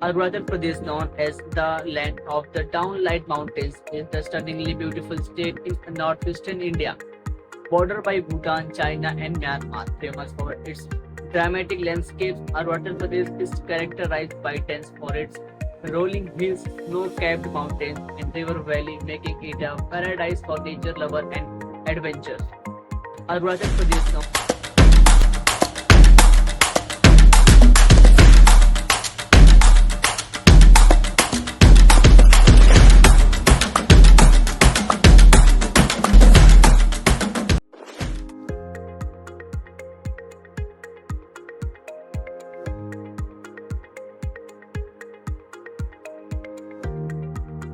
Arunachal Pradesh, known as the land of the downlight mountains, is the stunningly beautiful state in northeastern India, bordered by Bhutan, China, and Myanmar. Famous for its dramatic landscapes, Arunachal Pradesh is characterized by dense forests, rolling hills, snow-capped mountains, and river valley, making it a paradise for nature lovers and adventurers. Arunachal Pradesh, known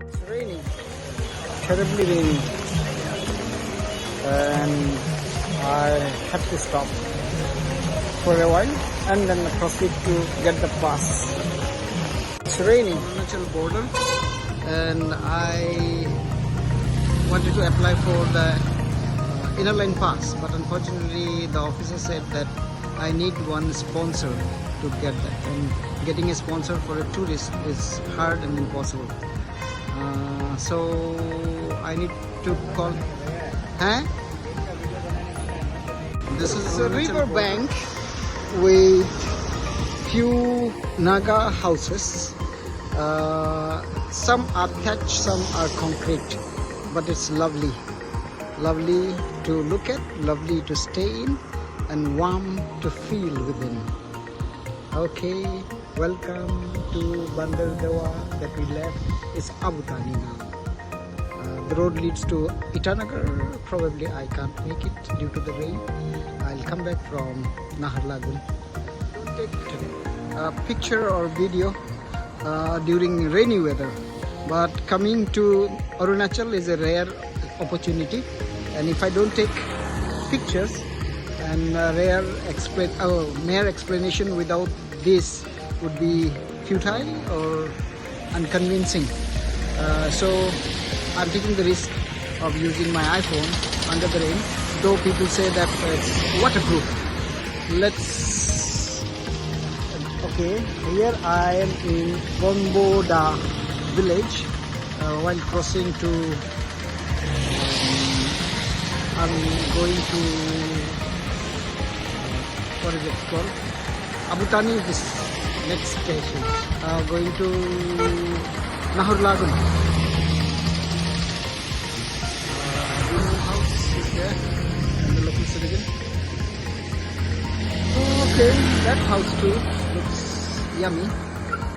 It's raining, terribly raining, and I had to stop for a while and then proceed to get the pass. It's raining, Arunachal border, and I wanted to apply for the inner line pass, but unfortunately the officer said that I need one sponsor to get that, and getting a sponsor for a tourist is hard and impossible. So I need to call. This is a river bank with few Naga houses. Some are thatched, some are concrete, but it's lovely. Lovely to look at, lovely to stay in, and warm to feel within. Okay, welcome to Bandar Dawa that we left. It's Abu Dhani now. The road leads to Itanagar. Probably I can't make it due to the rain. I'll come back from NAHARLAGUN. Don't take a picture or video during rainy weather, but coming to Arunachal is a rare opportunity, and if I don't take pictures and mere explanation without this would be futile or unconvincing. So I'm taking the risk of using my iPhone under the rain, though people say that it's waterproof. Okay, here I am in Bomboda village while crossing to I'm going to what is it called? Abu Dhani is this next station. Going to NAHARLAGUN. House is there, and the location again. Okay, that house too looks yummy.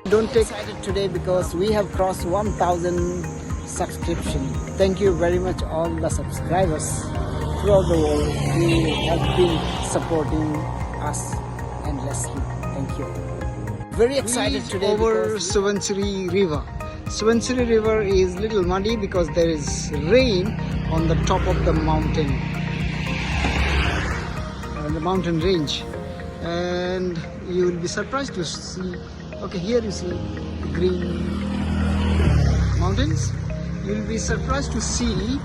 Don't take excited today because we have crossed 1,000 subscription. Thank you very much all the subscribers throughout the world. You have been supporting us endlessly. Thank you. Very excited today over Subansiri River. Subansiri River is little muddy because there is rain on the top of the mountain, the mountain range, and you will be surprised to see. Okay, here you see green mountains. You will be surprised to see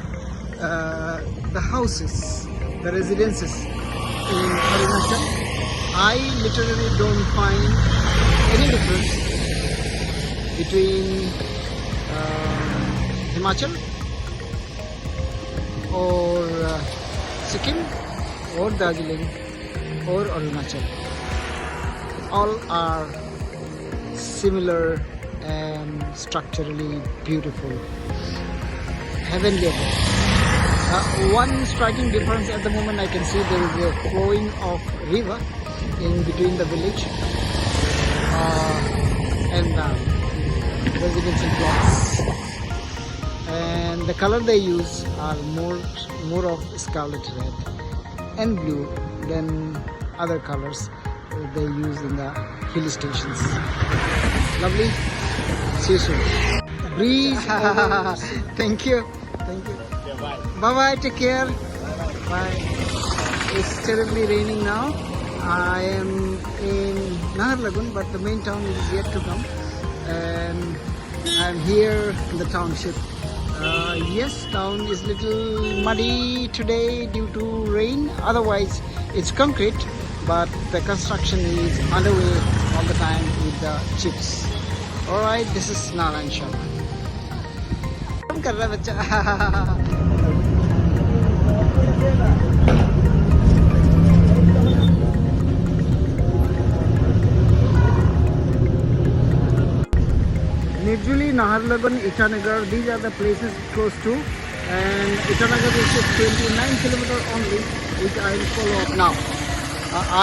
the houses, the residences in Arunachal. I literally don't find any difference between Himachal or Sikkim or Darjeeling or Arunachal. All are similar and structurally beautiful, heavenly. One striking difference at the moment I can see, there is a flowing of river in between the village and residential blocks, and the color they use are more of scarlet red and blue than other colors they use in the hill stations. Lovely. See you soon. Breeze. Thank you. Bye bye. Take care. Bye. It's terribly raining now. I am in NAHARLAGUN, but the main town is yet to come, and I'm here in the township. Yes, town is little muddy today due to rain. Otherwise, it's concrete, but the construction is underway all the time with the chips. Alright, this is Narayan Sharma. काम कर रहा है बच्चा. Nirjuli, Naharlagun, Itanagar, these are the places close to, and Itanagar is just 29 kilometers only, which I will follow up now.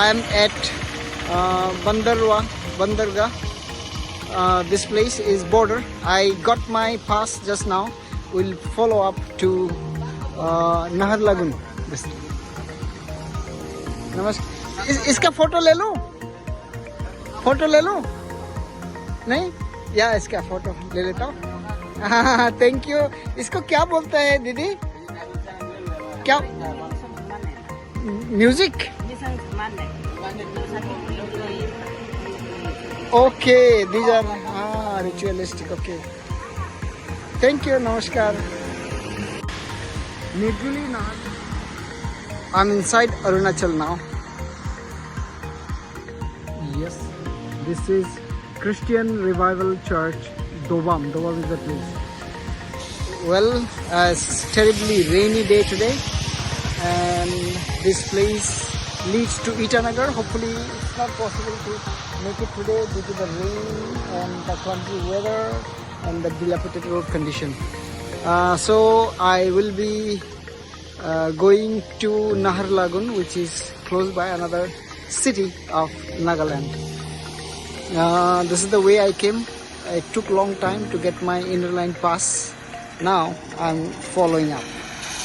I am at Bandargarh. This place is border. I got my pass just now. We'll follow up to Naharlagun. नमस्कार. इसका photo ले लो. Photo ले लो. नहीं या इसका photo ले लेता हूँ. Thank you. इसको क्या बोलते हैं दीदी? क्या music? Okay, these are ritualistic. Okay, thank you. Namaskar. Nirjuli, I'm inside Arunachal now. Yes, this is Christian Revival Church, Dobam. Dobam is the place. Well, it's terribly rainy day today, and this place leads to Itanagar. Hopefully, it's not possible to make it today due to the rain and the clumsy weather and the dilapidated road condition. So I will be going to Naharlagun, which is close by, another city of Nagaland. This is the way I came. It took a long time to get my inner line pass. Now I'm following up.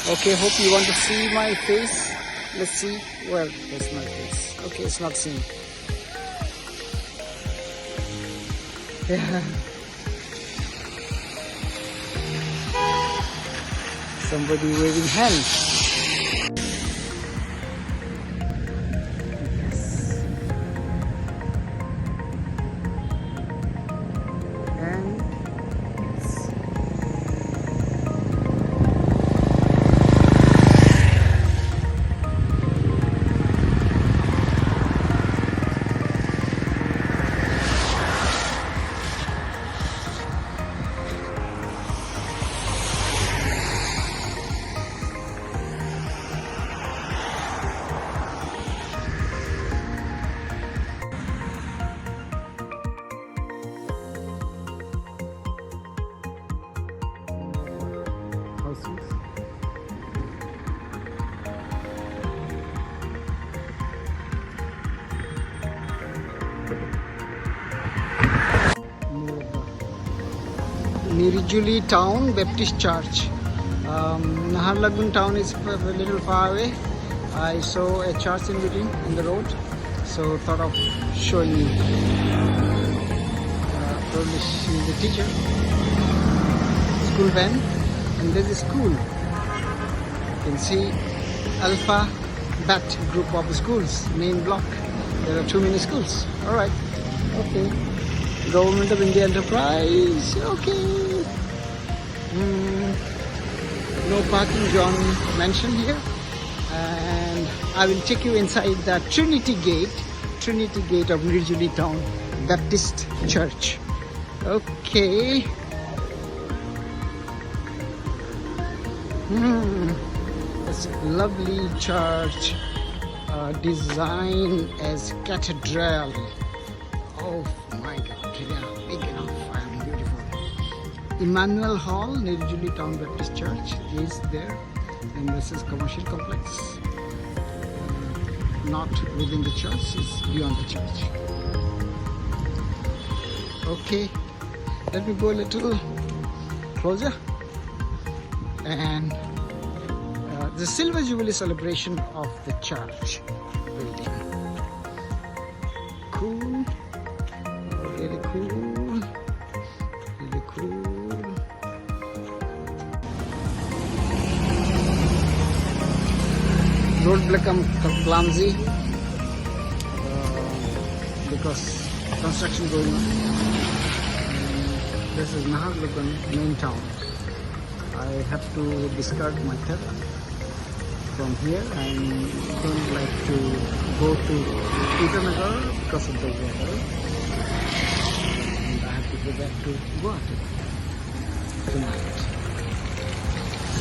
Okay, hope you want to see my face. Let's see where is my face. Okay, it's not seen. Yeah. Somebody waving hands. Nirjuli town Baptist church. Naharlagun town is a little far away. I saw a church in between in the road, so thought of showing you. Probably she's the teacher. School van, and there's a school. You can see Alpha Bat group of schools, main block. There are too many schools. All right, okay. Government of India Enterprise. Okay. No parking zone mentioned here, and I will take you inside the Trinity Gate of Nirjuli Town Baptist Church. Okay. It's a lovely church, designed as cathedral. Oh my God, yeah, big enough and beautiful. Emmanuel Hall, Nirjuli Town Baptist Church is there, and this is commercial complex. Not within the church, it's beyond the church. Okay, let me go a little closer. And the Silver Jubilee celebration of the church building. Cool. Really cool. Really cool. Road become clumsy because construction going on. This is Naharlagun main town. I have to discard my theft from here and don't like to go to Itanagar because of the weather. And I have to go where to go out tonight.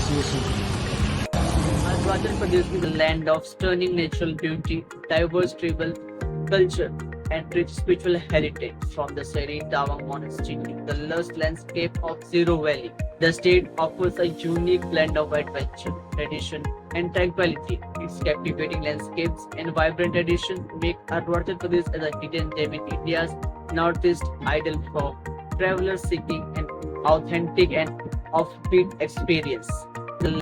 See you soon tomorrow. Arunachal Pradesh is a land of stunning natural beauty, diverse tribal culture, and rich spiritual heritage. From the serene Tawang Monastery to the lush landscape of Zero Valley, the state offers a unique blend of adventure, tradition, and tranquility. Its captivating landscapes and vibrant tradition make Arunachal Pradesh as a hidden gem in India's northeast, ideal for travelers seeking an authentic and offbeat experience. The